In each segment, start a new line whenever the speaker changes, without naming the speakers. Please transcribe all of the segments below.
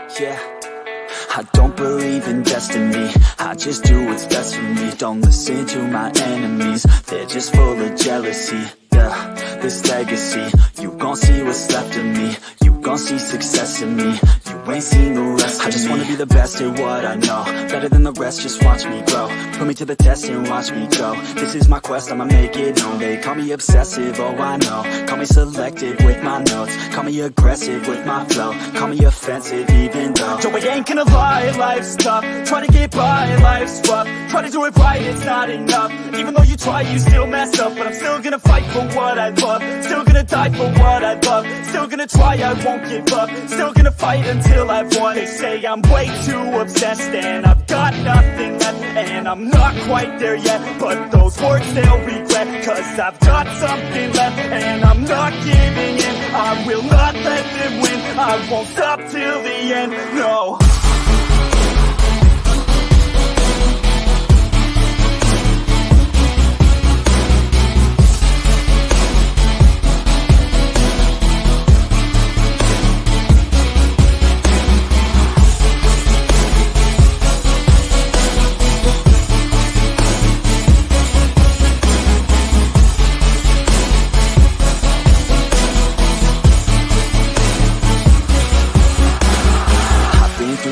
Yeah, I don't believe in destiny, I just do what's best for me. Don't listen to my enemies, they're just full of jealousy. Yeah, this legacy, you gon' see what's left of me. You gon' see success in me, you ain't seen the rest of me. I just wanna be the best at what I know, better than the rest, just watch me grow. Put me to the test and watch me go. This is my quest, I'ma make it known. They call me obsessive, oh I know. Call me selective with my notes, call me aggressive with my flow, call me offensive even though Joe, I ain't gonna lie, life's tough. Try to get by, life's rough. Try to do it right, it's not enough. Even though you try, you still mess up. But I'm still gonna fight for what I love, still gonna die for what I love, still gonna try, I won't give up, still gonna fight until I've won. They say I'm way too obsessed and I've got nothing left, and I'm not quite there yet, but those words they'll regret, cause I've got something left and I'm not giving in. I will not let them win, I won't stop till the end, no.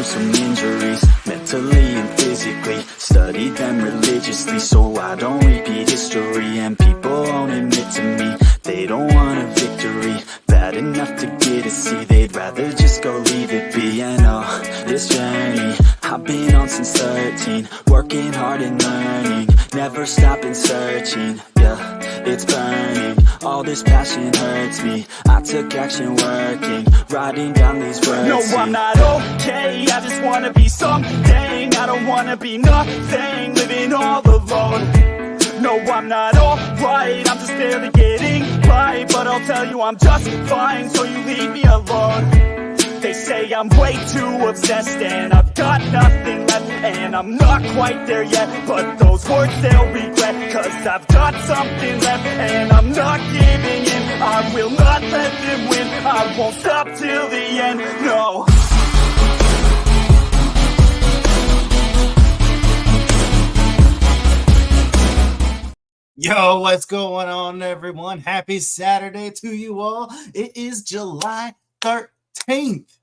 Some injuries, mentally and physically, studied them religiously so I don't repeat history. And people won't admit to me they don't want a victory bad enough to get a C, they'd rather just go leave it be. And oh, this journey I've been on since 13, working hard and learning, never stopping searching. Yeah, it's burning, all this passion hurts me. I took action working, writing down these words. No, I'm not okay, I just wanna be something. I don't wanna be nothing, living all alone. No, I'm not alright, I'm just barely getting by, but I'll tell you I'm just fine, so you leave me alone. They say I'm way too obsessed and I've got nothing left, and I'm not quite there yet, but those words they'll regret, cause I've got something left and I'm not giving in. I will not let them win, I won't stop till the end, no.
Yo, what's going on, everyone? Happy Saturday to you all. It is July 13th.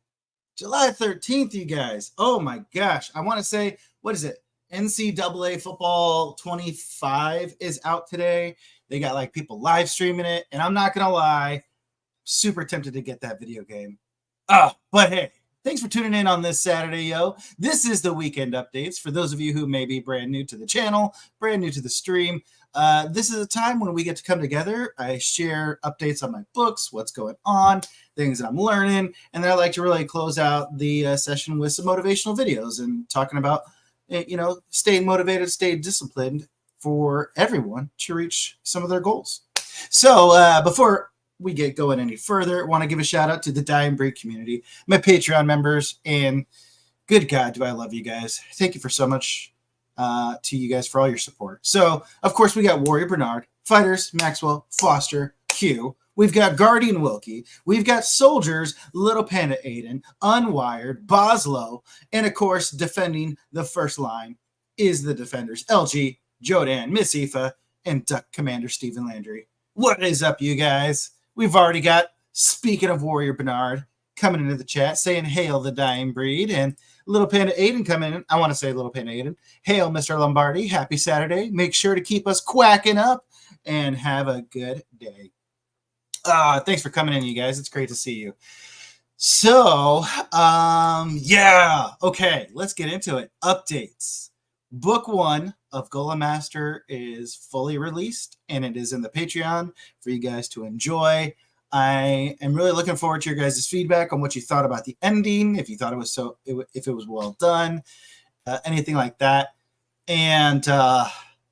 July 13th, you guys. Oh my gosh. I want to say, what is it? NCAA Football 25 is out today. They got like people live streaming it. And I'm not going to lie, super tempted to get that video game. Oh, but hey, thanks for tuning in on this Saturday, yo. This is the weekend updates. For those of you who may be brand new to the channel, brand new to the stream, this is a time when we get to come together. I share updates on my books, what's going on, things that I'm learning, and then I like to really close out the session with some motivational videos and talking about, staying motivated, staying disciplined for everyone to reach some of their goals. So before we get going any further, I want to give a shout out to the Dying Breed community, my Patreon members, and good God, do I love you guys. Thank you for so much. To you guys for all your support. So, of course, we got Warrior Bernard, Fighters, Maxwell, Foster, Q. We've got Guardian Wilkie. We've got Soldiers, Little Panda Aiden, Unwired, Boslow, and, of course, defending the first line is the Defenders, LG, Jodan, Miss Aoife, and Duck Commander Stephen Landry. What is up, you guys? We've already got, speaking of Warrior Bernard, coming into the chat saying, hail the Dying Breed, and Little Panda Aiden coming in. I want to say Little Panda Aiden. Hail, Mr. Lombardi. Happy Saturday. Make sure to keep us quacking up and have a good day. Thanks for coming in, you guys. It's great to see you. So, yeah. Okay, let's get into it. Updates. Book 1 of Golem Master is fully released, and it is in the Patreon for you guys to enjoy. I am really looking forward to your guys' feedback on what you thought about the ending, if you thought it was if it was well done, anything like that. And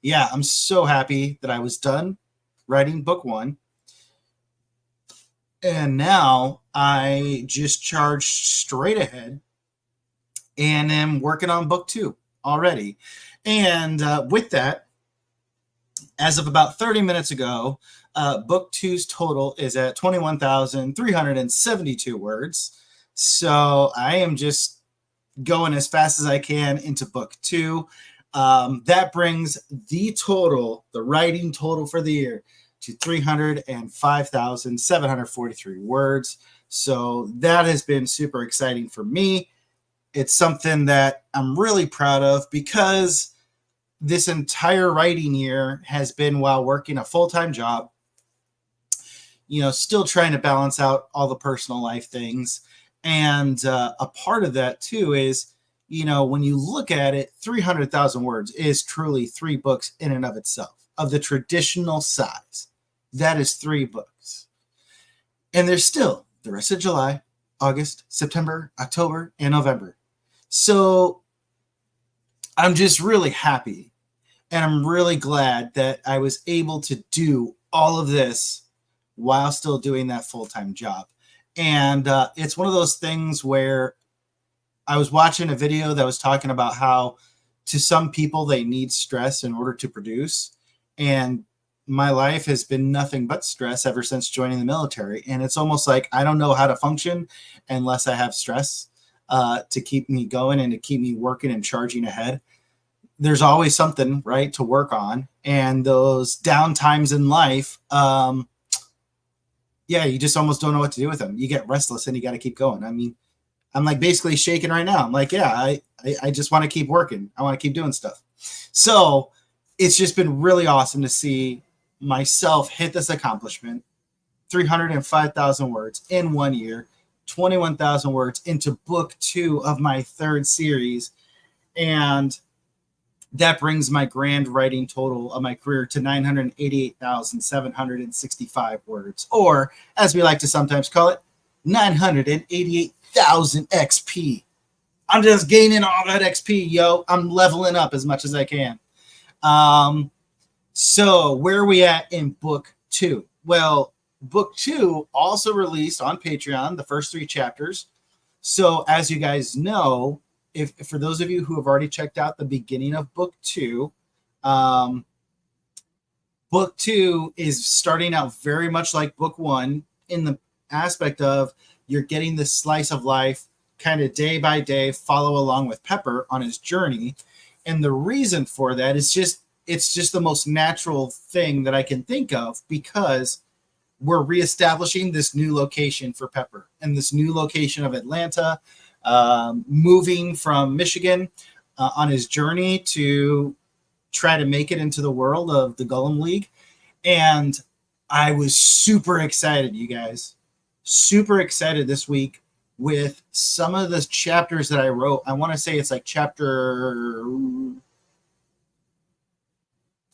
yeah, I'm so happy that I was done writing book 1. And now I just charged straight ahead and am working on book 2 already. And with that, as of about 30 minutes ago, book 2's total is at 21,372 words. So I am just going as fast as I can into book 2. That brings the writing total for the year to 305,743 words. So that has been super exciting for me. It's something that I'm really proud of because this entire writing year has been while working a full-time job, still trying to balance out all the personal life things. And a part of that too is, when you look at it, 300,000 words is truly 3 books in and of itself of the traditional size. That is 3 books. And there's still the rest of July, August, September, October, and November. So I'm just really happy. And I'm really glad that I was able to do all of this while still doing that full-time job. And it's one of those things where I was watching a video that was talking about how to some people they need stress in order to produce. And my life has been nothing but stress ever since joining the military. And it's almost like I don't know how to function unless I have stress to keep me going and to keep me working and charging ahead. There's always something, right, to work on. And those down times in life, you just almost don't know what to do with them. You get restless and you got to keep going. I mean, I'm like basically shaking right now. I'm like, I just want to keep working. I want to keep doing stuff. So it's just been really awesome to see myself hit this accomplishment. 305,000 words in 1 year, 21,000 words into book 2 of my 3rd series. And that brings my grand writing total of my career to 988,765 words, or as we like to sometimes call it, 988,000 XP. I'm just gaining all that XP, yo. I'm leveling up as much as I can. So where are we at in book 2? Well, book 2 also released on Patreon, the first 3 chapters. So as you guys know, if for those of you who have already checked out the beginning of book 2, book 2 is starting out very much like book 1 in the aspect of you're getting this slice of life kind of day by day, follow along with Pepper on his journey. And the reason for that is it's just the most natural thing that I can think of, because we're reestablishing this new location for Pepper and this new location of Atlanta, moving from Michigan on his journey to try to make it into the world of the Golem League. And I was super excited, you guys, super excited this week with some of the chapters that I wrote. I want to say it's like chapter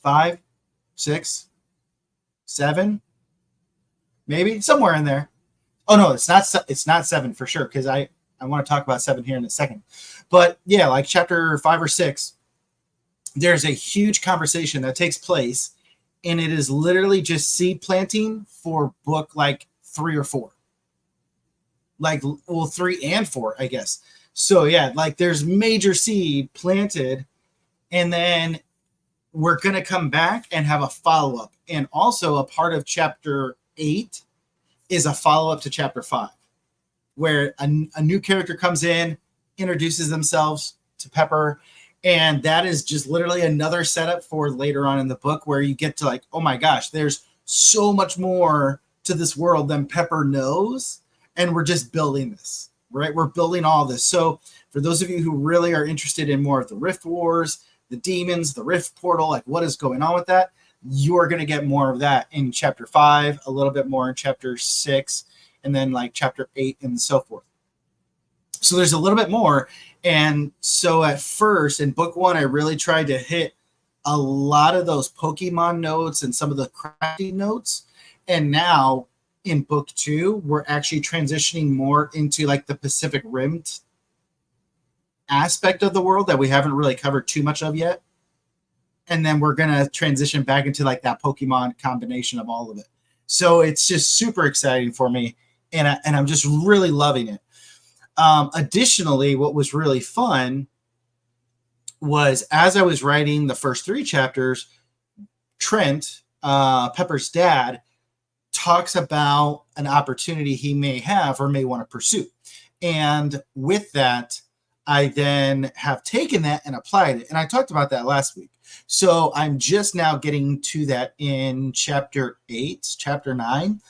5, 6, 7, maybe somewhere in there. Oh no, it's not 7 for sure, because I want to talk about 7 here in a second. But yeah, like chapter 5 or 6, there's a huge conversation that takes place, and it is literally just seed planting for book like 3 or 4. Like, well, 3 and 4, I guess. So yeah, like there's major seed planted, and then we're going to come back and have a follow-up. And also a part of chapter 8 is a follow-up to chapter 5, where a new character comes in, introduces themselves to Pepper, and that is just literally another setup for later on in the book, where you get to like, oh my gosh, there's so much more to this world than Pepper knows, and we're just building this, right? We're building all this. So for those of you who really are interested in more of the Rift Wars, the demons, the Rift Portal, like what is going on with that, you're going to get more of that in chapter 5, a little bit more in chapter 6, and then like chapter 8 and so forth. So there's a little bit more. And so at first in book 1, I really tried to hit a lot of those Pokemon notes and some of the crafting notes. And now in book 2, we're actually transitioning more into like the Pacific Rim aspect of the world that we haven't really covered too much of yet. And then we're going to transition back into like that Pokemon combination of all of it. So it's just super exciting for me. And I'm just really loving it. Additionally, what was really fun was as I was writing the first 3 chapters, Trent, Pepper's dad, talks about an opportunity he may have or may want to pursue. And with that, I then have taken that and applied it. And I talked about that last week. So I'm just now getting to that in chapter 8, chapter 9,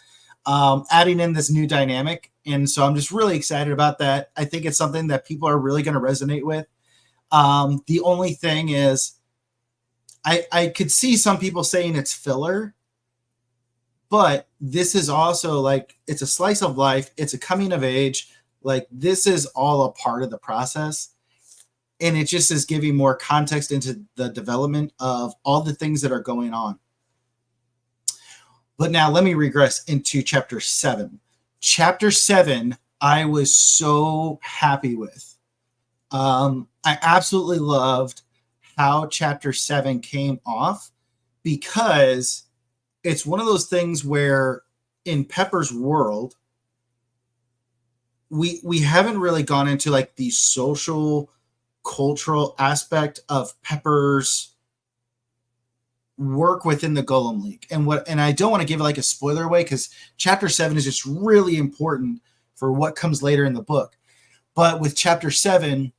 adding in this new dynamic. And so I'm just really excited about that. I think it's something that people are really going to resonate with. The only thing is, I could see some people saying it's filler, but this is also like, it's a slice of life. It's a coming of age. Like, this is all a part of the process. And it just is giving more context into the development of all the things that are going on. But now let me regress into chapter 7. Chapter 7, I was so happy with. I absolutely loved how chapter 7 came off, because it's one of those things where in Pepper's world, we haven't really gone into like the social, cultural aspect of Pepper's work within the Golem League. And I don't want to give it like a spoiler away, because chapter 7 is just really important for what comes later in the book. But with chapter 7,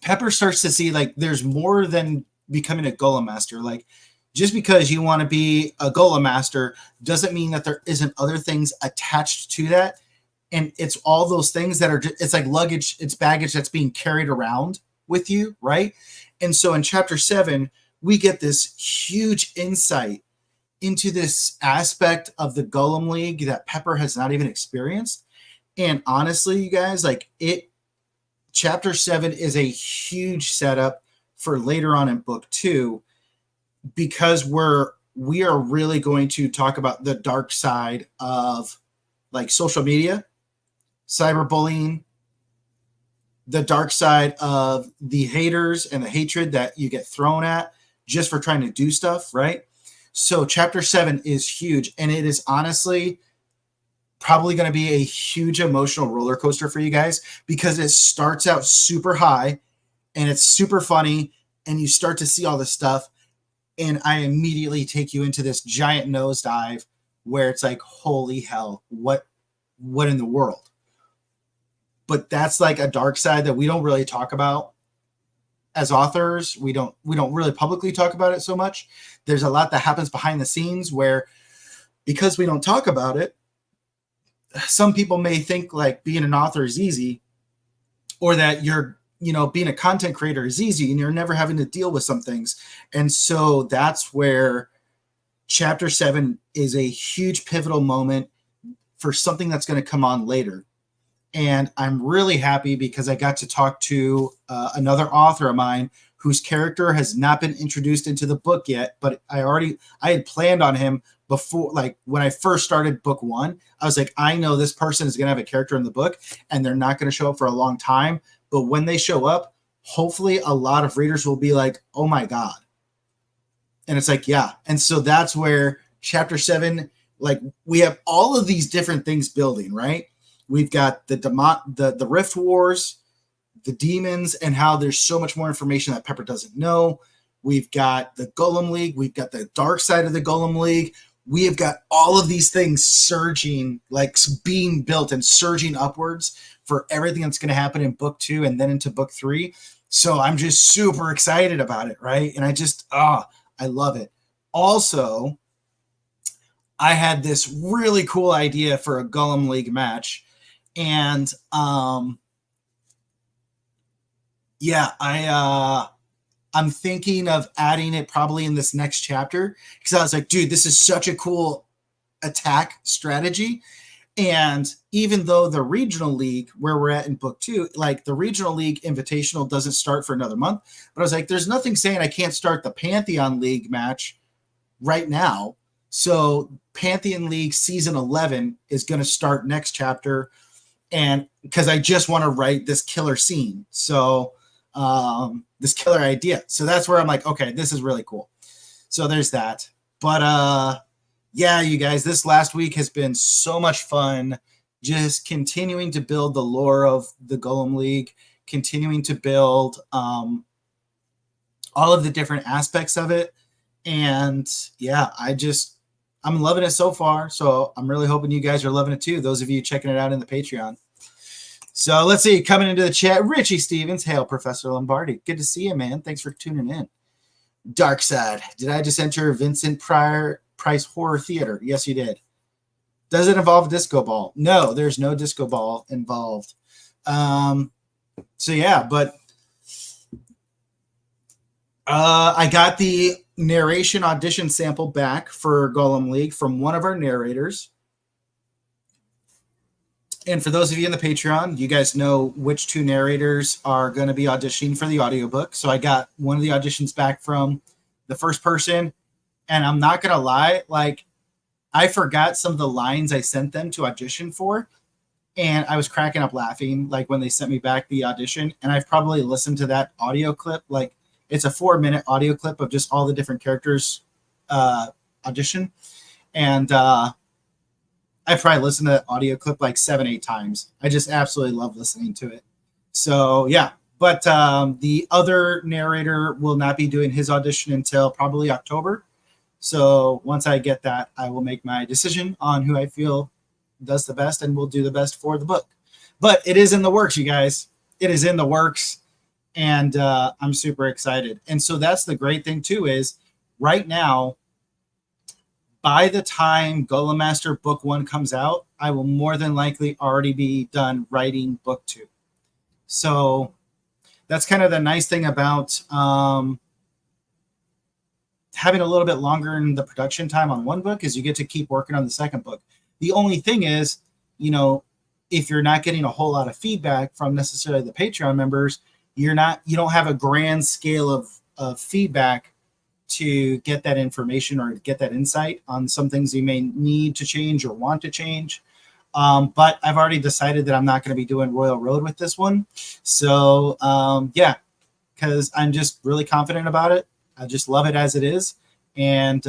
Pepper starts to see like there's more than becoming a Golem Master. Like, just because you want to be a Golem Master doesn't mean that there isn't other things attached to that. And it's all those things that are, it's like luggage, it's baggage that's being carried around with you, right? And so in chapter 7, we get this huge insight into this aspect of the Golem League that Pepper has not even experienced. And honestly, you guys, like, chapter 7 is a huge setup for later on in book 2, because we are really going to talk about the dark side of like social media, cyberbullying, the dark side of the haters and the hatred that you get thrown at just for trying to do stuff, right? So chapter 7 is huge, and it is honestly probably going to be a huge emotional roller coaster for you guys, because it starts out super high and it's super funny, and you start to see all this stuff, and I immediately take you into this giant nosedive where it's like, holy hell, what in the world? But that's like a dark side that we don't really talk about as authors. We don't really publicly talk about it so much. There's a lot that happens behind the scenes where, because we don't talk about it, some people may think like being an author is easy, or that being a content creator is easy and you're never having to deal with some things. And so that's where chapter 7 is a huge pivotal moment for something that's going to come on later. And I'm really happy because I got to talk to another author of mine whose character has not been introduced into the book yet, but I had planned on him before, like when I first started book 1. I was like, I know this person is going to have a character in the book and they're not going to show up for a long time. But when they show up, hopefully a lot of readers will be like, oh my God. And it's like, yeah. And so that's where chapter 7, like, we have all of these different things building, right? We've got the Rift Wars, the demons, and how there's so much more information that Pepper doesn't know. We've got the Golem League. We've got the dark side of the Golem League. We have got all of these things surging, like being built and surging upwards for everything that's going to happen in book 2 and then into book 3. So I'm just super excited about it, right? And I love it. Also, I had this really cool idea for a Golem League match. And I'm thinking of adding it probably in this next chapter, because I was like, dude, this is such a cool attack strategy. And even though the regional league, where we're at in book 2, like the regional league invitational doesn't start for another month, but I was like, there's nothing saying I can't start the Pantheon League match right now. So Pantheon League season 11 is going to start next chapter. And because I just want to write this killer scene. So this killer idea. So that's where I'm like, okay, this is really cool. So there's that. But yeah, you guys, this last week has been so much fun. Just continuing to build the lore of the Golem League, continuing to build all of the different aspects of it. And yeah, I'm loving it so far. So I'm really hoping you guys are loving it too, those of you checking it out in the Patreon. So let's see, coming into the chat, Richie Stevens. Hail, Professor Lombardi. Good to see you, man. Thanks for tuning in. Dark Side. Did I just enter Vincent Price Horror Theater? Yes, you did. Does it involve a disco ball? No, there's no disco ball involved. So yeah, but I got the narration audition sample back for Golem League from one of our narrators. And for those of you in the Patreon, you guys know which two narrators are going to be auditioning for the audiobook. So I got one of the auditions back from the first person. And I'm not going to lie, like, I forgot some of the lines I sent them to audition for. And I was cracking up laughing, like, when they sent me back the audition. And I've probably listened to that audio clip. Like, it's a 4-minute audio clip of just all the different characters audition. And I've probably listened to that audio clip like 7-8 times. I just absolutely love listening to it. So, yeah. But the other narrator will not be doing his audition until probably October. So once I get that, I will make my decision on who I feel does the best and will do the best for the book. But it is in the works, you guys. It is in the works. And I'm super excited. And so that's the great thing, too, is right now, by the time Golem Master Book 1 comes out, I will more than likely already be done writing Book 2. So that's kind of the nice thing about having a little bit longer in the production time on one book is you get to keep working on the second book. The only thing is, you know, if you're not getting a whole lot of feedback from necessarily the Patreon members, you don't have a grand scale of feedback to get that information or get that insight on some things you may need to change or want to change. But I've already decided that I'm not going to be doing Royal Road with this one. So, yeah, because I'm just really confident about it. I just love it as it is. And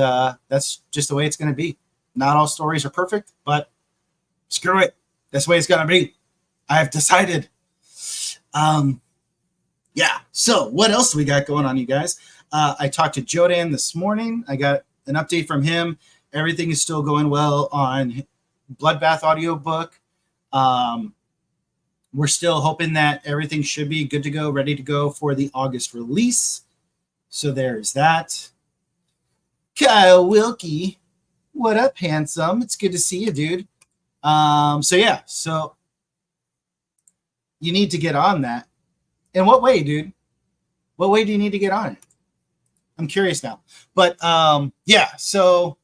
that's just the way it's going to be. Not all stories are perfect, but screw it. That's the way it's going to be. I've decided. Yeah. So what else do we got going on, you guys? I talked to Jodan this morning. I got an update from him. Everything is still going well on Bloodbath audiobook. We're still hoping that everything should be good to go, ready to go for the August release. So there's that. Kyle Wilkie, what up, handsome? It's good to see you, dude. So yeah, so you need to get on that. In what way, dude? What way do you need to get on it? I'm curious now. But yeah, so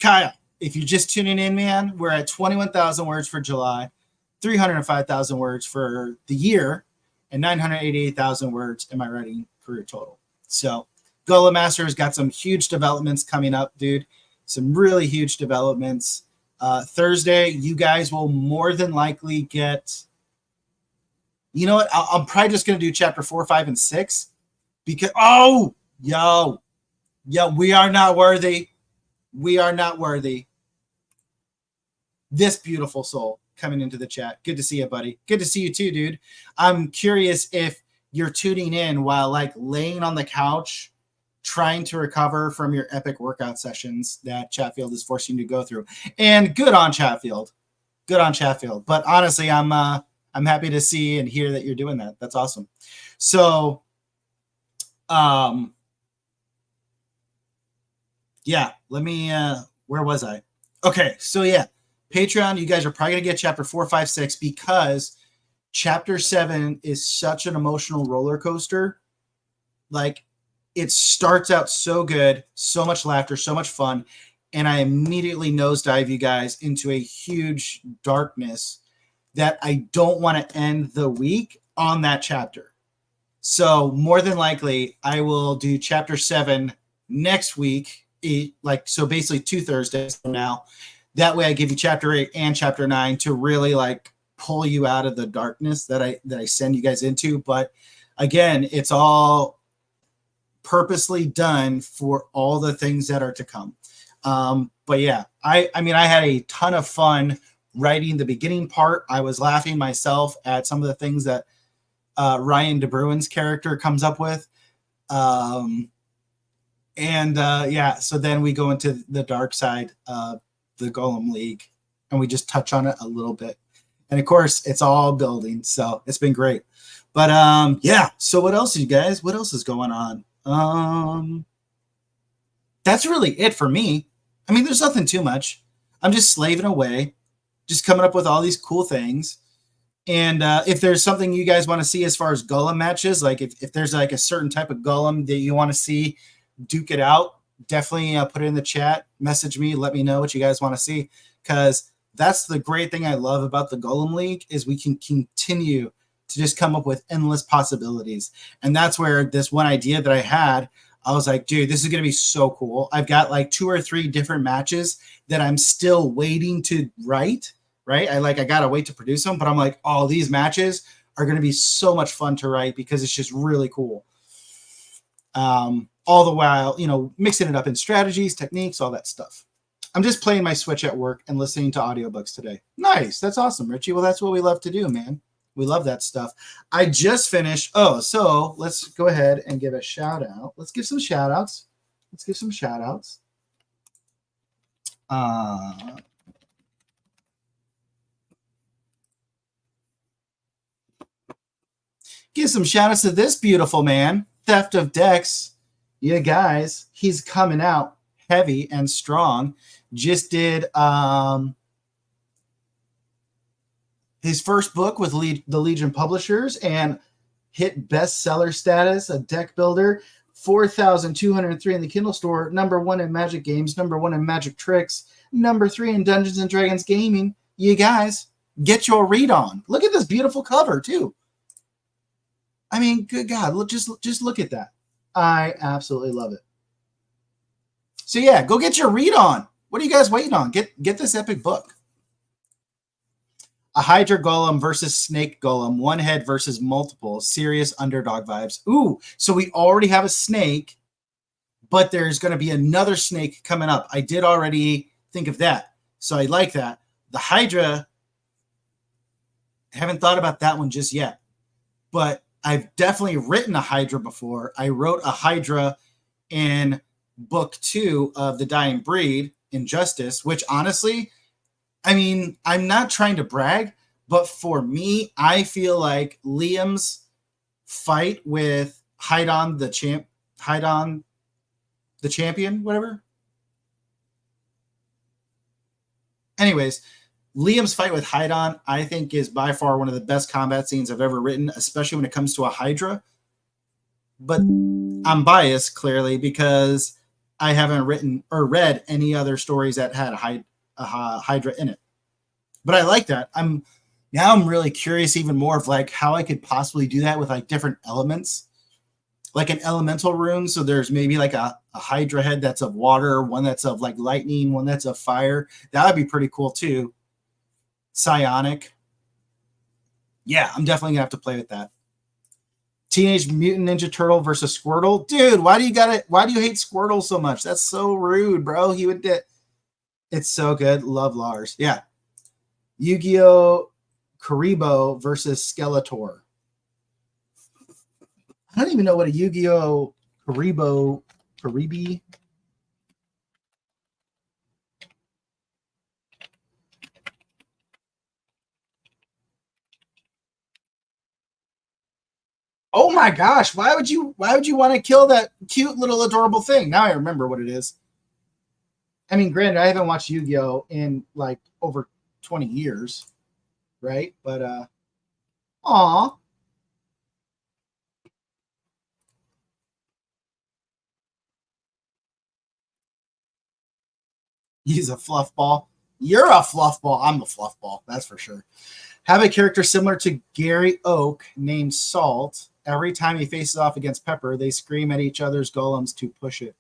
Kyle, if you're just tuning in, man, we're at 21,000 words for July, 305,000 words for the year, and 988,000 words in my writing career total. So Golem Master has got some huge developments coming up, dude. Some really huge developments. Thursday, you guys will more than likely get... You know what? I'm probably just going to do chapter 4, 5, and 6 because, we are not worthy. We are not worthy. This beautiful soul coming into the chat. Good to see you, buddy. Good to see you too, dude. I'm curious if you're tuning in while like laying on the couch, trying to recover from your epic workout sessions that Chatfield is forcing you to go through. And good on Chatfield. Good on Chatfield. But honestly, I'm happy to see and hear that you're doing that. That's awesome. So, yeah, let me, where was I? Okay. So yeah, Patreon, you guys are probably going to get chapter 4, 5, 6 because chapter 7 is such an emotional roller coaster. Like it starts out so good, so much laughter, so much fun. And I immediately nosedive you guys into a huge darkness that I don't want to end the week on that chapter. So more than likely, I will do chapter 7 next week. So basically 2 Thursdays from now. That way I give you chapter 8 and chapter 9 to really like pull you out of the darkness that I send you guys into. But again, it's all purposely done for all the things that are to come. But yeah, I mean, I had a ton of fun writing the beginning part. I was laughing myself at some of the things that Ryan De Bruin's character comes up with. Yeah, so then we go into the dark side of the Golem League and we just touch on it a little bit. And of course, it's all building. So it's been great. But yeah. So what else, you guys? What else is going on? That's really it for me. I mean, there's nothing too much. I'm just slaving away, just coming up with all these cool things. And if there's something you guys want to see as far as Golem matches, like if there's like a certain type of Golem that you want to see duke it out, definitely put it in the chat, message me, let me know what you guys want to see. Because that's the great thing I love about the Golem League is we can continue to just come up with endless possibilities. And that's where this one idea that I had, I was like, dude, this is going to be so cool. I've got like 2 or 3 different matches that I'm still waiting to write. Right? I got to wait to produce them, but I'm like, oh, these matches are going to be so much fun to write because it's just really cool. All the while, mixing it up in strategies, techniques, all that stuff. I'm just playing my Switch at work and listening to audiobooks today. Nice. That's awesome, Richie. Well, that's what we love to do, man. We love that stuff. I just finished. Oh, so let's go ahead and give a shout out. Let's give some shout outs. Give some shout outs to this beautiful man, Theft of Decks. Yeah, guys, he's coming out heavy and strong. Just did his first book with the Legion Publishers and hit bestseller status, a deck builder, 4,203 in the Kindle store, #1 in Magic Games, #1 in Magic Tricks, #3 in Dungeons and Dragons Gaming. You guys, get your read on. Look at this beautiful cover, too. I mean, good God, look, just look at that. I absolutely love it. So yeah, go get your read on. What are you guys waiting on? Get this epic book. A Hydra Golem versus Snake Golem, one head versus multiple, serious underdog vibes. Ooh, so we already have a snake, but there's going to be another snake coming up. I did already think of that, so I like that. The Hydra, I haven't thought about that one just yet, but I've definitely written a Hydra before. I wrote a Hydra in book 2 of The Dying Breed, Injustice, which honestly, I mean, I'm not trying to brag, but for me, I feel like Liam's fight with Hydon the champion, whatever. Anyways, Liam's fight with Hydon, I think, is by far one of the best combat scenes I've ever written, especially when it comes to a Hydra. But I'm biased, clearly, because I haven't written or read any other stories that had a Hydra in it. But I like that. I'm really curious even more of like how I could possibly do that with like different elements, like an elemental rune. So there's maybe like a Hydra head that's of water, one that's of like lightning, one that's of fire. That would be pretty cool too. Psionic. Yeah, I'm definitely gonna have to play with that. Teenage Mutant Ninja Turtle versus Squirtle. Dude, why do you hate Squirtle so much? That's so rude, bro. He would get. It's so good. Love Lars. Yeah. Yu-Gi-Oh! Karibo versus Skeletor. I don't even know what a Yu-Gi-Oh! Karibi. Oh my gosh, why would you want to kill that cute little adorable thing? Now I remember what it is. I mean, granted, I haven't watched Yu-Gi-Oh! In like over 20 years, right? But aw. He's a fluff ball. You're a fluff ball. I'm a fluff ball, that's for sure. Have a character similar to Gary Oak named Salt. Every time he faces off against Pepper, they scream at each other's golems to push it.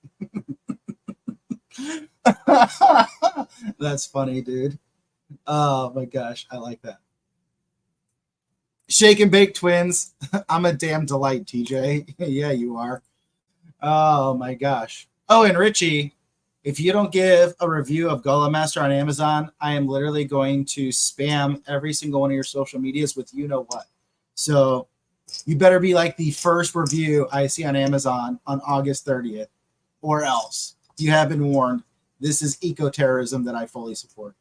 That's funny, dude. Oh my gosh, I like that. Shake and Bake Twins. I'm a damn delight, TJ. Yeah, you are. Oh my gosh. Oh, and Richie, if you don't give a review of Golem Master on Amazon, I am literally going to spam every single one of your social medias with you know what. So you better be like the first review I see on Amazon on August 30th, or else you have been warned. This is eco-terrorism that I fully support.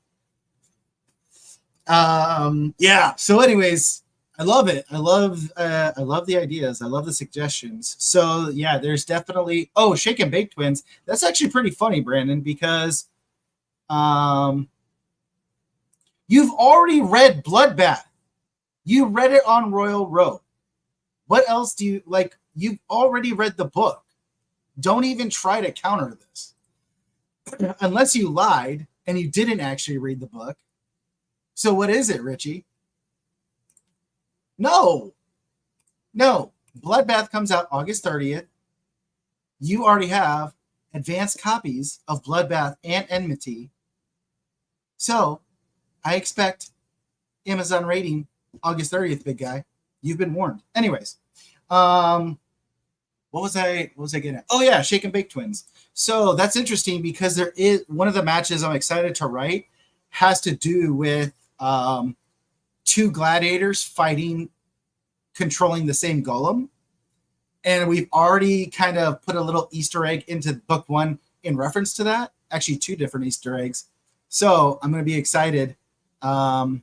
Yeah. So, anyways, I love it. I love the ideas. I love the suggestions. So yeah, there's definitely Shake and Bake Twins. That's actually pretty funny, Brandon, because um you've already read Bloodbath. You read it on Royal Road. What else do you like? You've already read the book. Don't even try to counter this. Unless you lied and you didn't actually read the book. So what is it, Richie? No. Bloodbath comes out August 30th. You already have advanced copies of Bloodbath and Enmity. So I expect Amazon rating August 30th, big guy. You've been warned. Anyways, what was I getting at? Oh yeah, Shake and Bake Twins. So that's interesting because there is one of the matches I'm excited to write has to do with two gladiators fighting, controlling the same golem. And we've already kind of put a little Easter egg into book one in reference to that. Actually, two different Easter eggs. So I'm going to be excited. I'm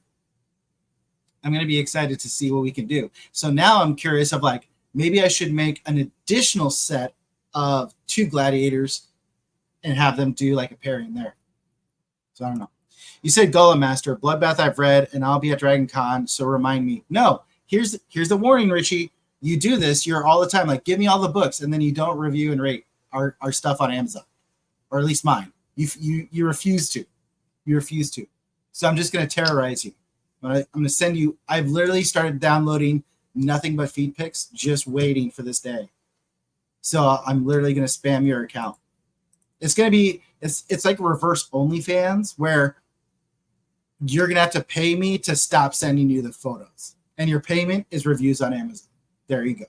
going to be excited to see what we can do. So now I'm curious of like, maybe I should make an additional set of two gladiators and have them do like a pairing there. So I don't know. You said Golem Master, Bloodbath I've read, and I'll be at Dragon Con, so remind me. No, here's the warning, Richie. You do this, you're all the time like, give me all the books, and then you don't review and rate our stuff on Amazon, or at least mine. You refuse to. You refuse to. So I'm just going to terrorize you. I'm going to send you. I've literally started downloading nothing but feed pics, just waiting for this day. So I'm literally going to spam your account. It's going to be, it's like reverse OnlyFans, where you're going to have to pay me to stop sending you the photos. And your payment is reviews on Amazon. There you go.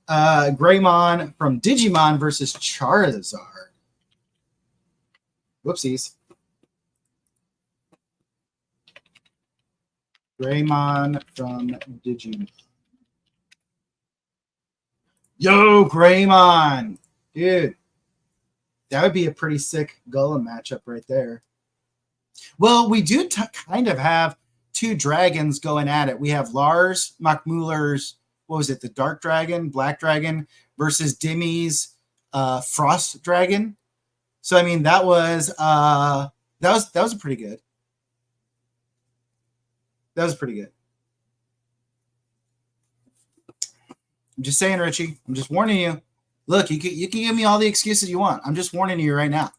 Greymon from Digimon versus Charizard. Whoopsies. Greymon from Digimon. Yo, Greymon. Dude. That would be a pretty sick Golem matchup right there. Well, we do kind of have two dragons going at it. We have Lars Mackmüller's, what was it, the Dark Dragon, Black Dragon, versus Dimmy's Frost Dragon. So I mean, that was pretty good. That was pretty good. I'm just saying, Richie. I'm just warning you. Look, you can give me all the excuses you want. I'm just warning you right now.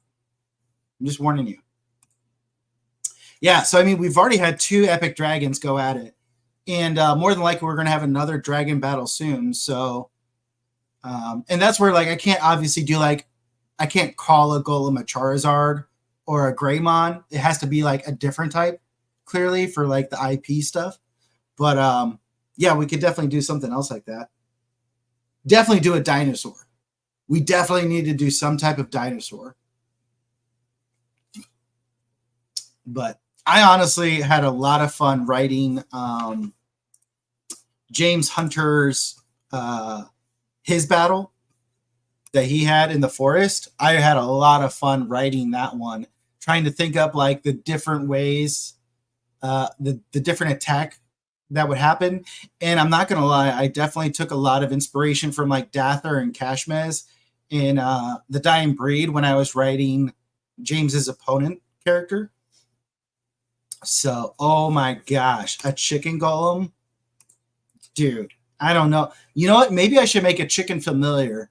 I'm just warning you. Yeah, so I mean, we've already had two epic dragons go at it. And more than likely, we're going to have another dragon battle soon. So, and that's where, like, I can't obviously do, like, I can't call a Golem a Charizard or a Greymon. It has to be, like, a different type, clearly, for, like, the IP stuff. But, yeah, we could definitely do something else like that. Definitely do a dinosaur. We definitely need to do some type of dinosaur. But I honestly had a lot of fun writing James Hunter's his battle that he had in the forest. I had a lot of fun writing that one, trying to think up like the different ways, the different attack that would happen. And I'm not gonna lie, I definitely took a lot of inspiration from like Dather and Kashmez in The Dying Breed when I was writing James's opponent character. So, oh my gosh, a chicken golem, dude. I don't know. You know what? Maybe I should make a chicken familiar.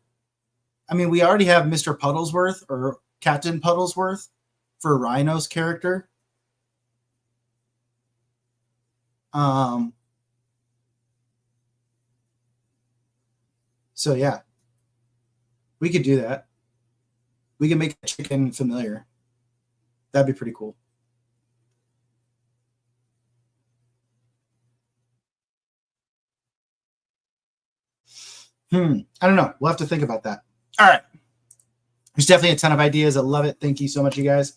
I mean, we already have Mr. Puddlesworth or Captain Puddlesworth for Rhino's character. So yeah, we could do that. We can make a chicken familiar. That'd be pretty cool. I don't know. We'll have to think about that. All right. There's definitely a ton of ideas. I love it. Thank you so much, you guys.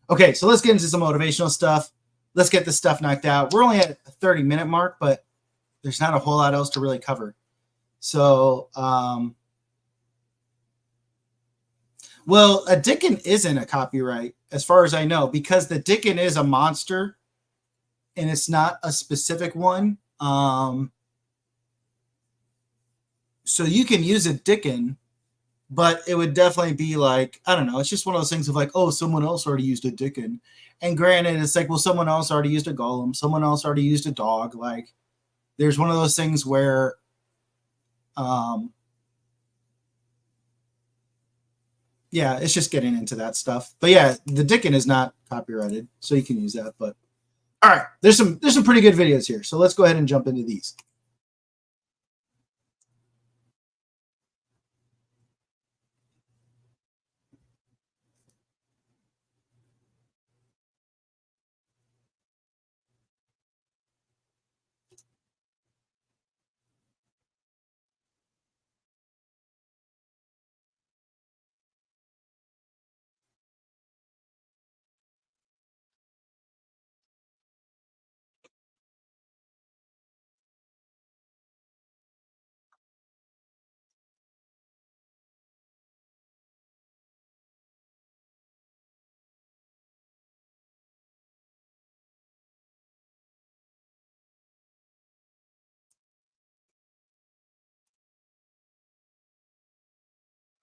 Okay, so let's get into some motivational stuff. Let's get this stuff knocked out. We're only at a 30-minute mark, but there's not a whole lot else to really cover. So, well, a Dickon isn't a copyright. as far as I know, because the Dickon is a monster and it's not a specific one. So you can use a Dickon, but it would definitely be like, I don't know, it's just one of those things of like, oh, someone else already used a Dickon. And granted, it's like, well, someone else already used a golem, someone else already used a dog. Like, there's one of those things where yeah, it's just getting into that stuff. But yeah, the Dickon is not copyrighted, so you can use that. But all right, there's some pretty good videos here. So let's go ahead and jump into these.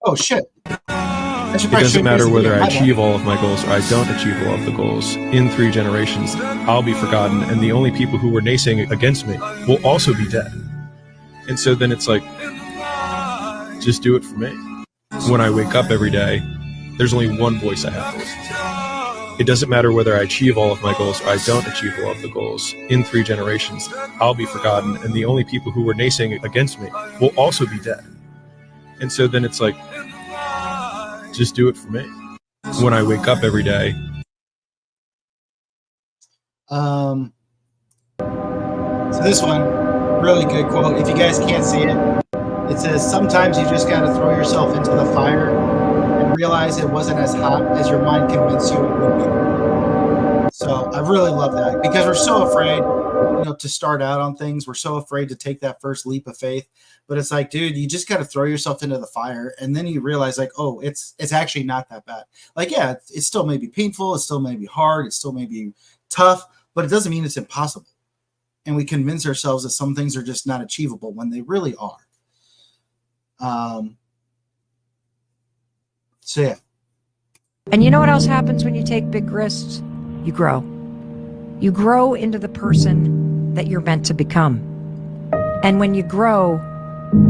Oh shit.
It doesn't matter whether I achieve all of my goals or I don't achieve all of the goals. In 3 generations, I'll be forgotten, and the only people who were naysaying against me will also be dead. And so then it's like, just do it for me. When I wake up every day, there's only one voice I have to listen to. It doesn't matter whether I achieve all of my goals or I don't achieve all of the goals. In 3 generations, I'll be forgotten, and the only people who were naysaying against me will also be dead. And so then it's like, just do it for me. When I wake up every day.
So this one, really good quote. If you guys can't see it, it says, sometimes you just got to throw yourself into the fire and realize it wasn't as hot as your mind convinced you it would be. So I really love that, because we're so afraid, to start out on things. We're so afraid to take that first leap of faith. But it's like, dude, you just got to throw yourself into the fire, and then you realize, like, oh, it's actually not that bad. Like, yeah, it still may be painful, it still may be hard, it still may be tough, but it doesn't mean it's impossible. And we convince ourselves that some things are just not achievable when they really are. So yeah.
And you know what else happens when you take big risks? You grow. You grow into the person that you're meant to become. And when you grow,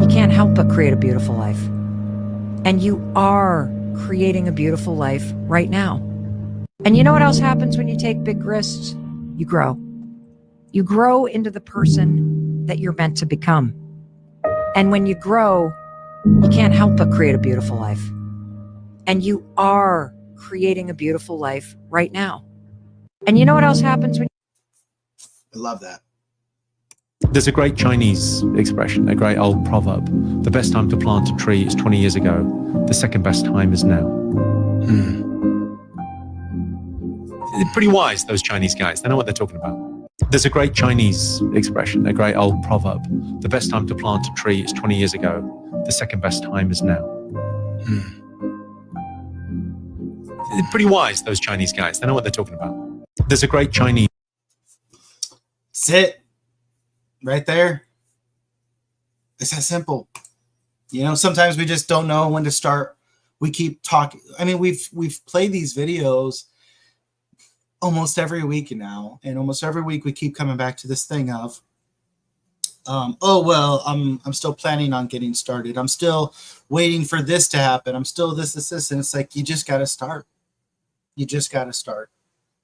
you can't help but create a beautiful life. And you are creating a beautiful life right now. And you know what else happens when you take big risks? You grow. You grow into the person that you're meant to become. And when you grow, you can't help but create a beautiful life. And you are creating a beautiful life right now. And you know what else happens when
I love that.
There's a great Chinese expression, a great old proverb. The best time to plant a tree is 20 years ago. The second best time is now. They're pretty wise, those Chinese guys. They know what they're talking about. There's a great Chinese expression, a great old proverb. The best time to plant a tree is 20 years ago. The second best time is now. They're pretty wise, those Chinese guys. They know what they're talking about. There's a great Chinese...
That's it. Right there. It's that simple. Sometimes we just don't know when to start. We keep talking. I mean, we've played these videos almost every week now, and almost every week we keep coming back to this thing of, oh well, I'm still planning on getting started. I'm still waiting for this to happen. I'm still this, and it's like, you just got to start. You just got to start,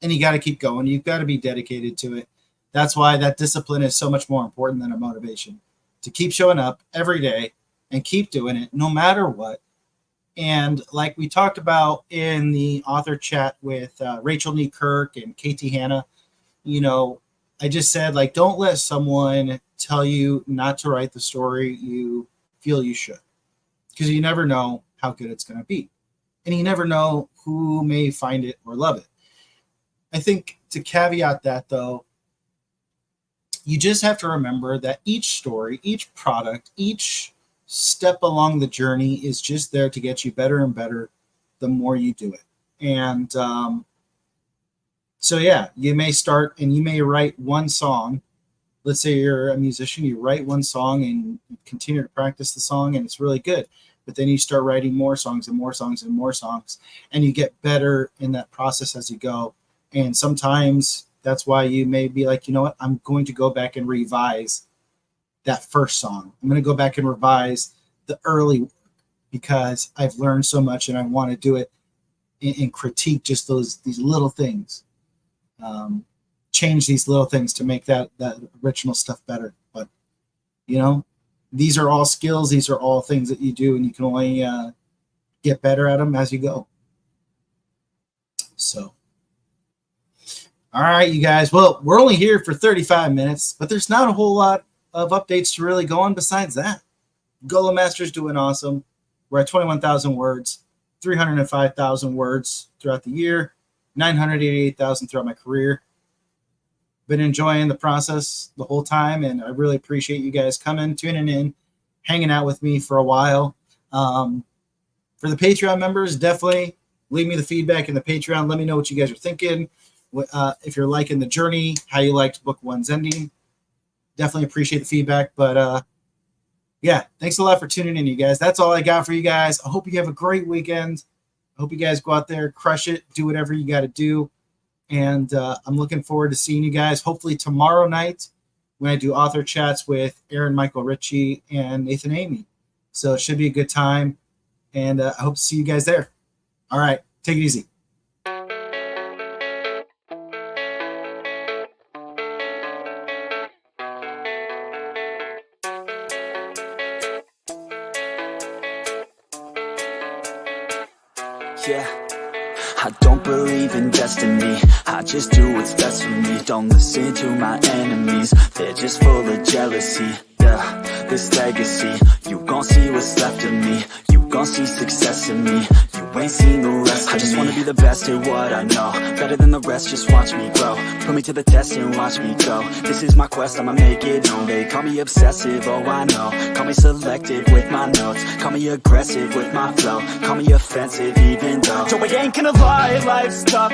and you got to keep going. You've got to be dedicated to it. That's why that discipline is so much more important than a motivation. To keep showing up every day and keep doing it no matter what. And like we talked about in the author chat with Rachel Nee Kirk and KT Hanna, I just said, like, don't let someone tell you not to write the story you feel you should. Because you never know how good it's going to be. And you never know who may find it or love it. I think to caveat that, though, you just have to remember that each story, each product, each step along the journey is just there to get you better and better the more you do it. And so, yeah, you may start and you may write one song. Let's say you're a musician, you write one song and you continue to practice the song and it's really good. But then you start writing more songs and more songs and more songs, and you get better in that process as you go. And sometimes that's why you may be like, you know what, I'm going to go back and revise that first song. I'm going to go back and revise the early work because I've learned so much and I want to do it and critique just these little things. Change these little things to make that original stuff better. But, you know, these are all skills. These are all things that you do, and you can only get better at them as you go. So, all right, you guys. Well, we're only here for 35 minutes, but there's not a whole lot of updates to really go on besides that. Golo Master's doing awesome. We're at 21,000 words, 305,000 words throughout the year, 988,000 throughout my career. Been enjoying the process the whole time, and I really appreciate you guys coming, tuning in, hanging out with me for a while. For the Patreon members, definitely leave me the feedback in the Patreon. Let me know what you guys are thinking. If you're liking the journey, how you liked book one's ending. Definitely appreciate the feedback. But yeah, thanks a lot for tuning in, you guys. That's all I got for you guys. I hope you have a great weekend. I hope you guys go out there, crush it, do whatever you got to do. And I'm looking forward to seeing you guys hopefully tomorrow night when I do author chats with Aaron Michael Ritchie and Nathan Amy. So it should be a good time. And I hope to see you guys there. All right. Take it easy.
Yeah, I don't believe in destiny. I just do what's best for me. Don't listen to my enemies, they're just full of jealousy. Yeah, this legacy, you gon' see what's left of me. You gon' see success in me. You ain't seen the rest of me. I just wanna be the best at what I know, better than the rest, just watch me grow. Put me to the test and watch me go. This is my quest, I'ma make it known. They call me obsessive, oh I know. Call me selective with my notes. Call me aggressive with my flow. Call me offensive even though Joe, I ain't gonna lie, life's tough.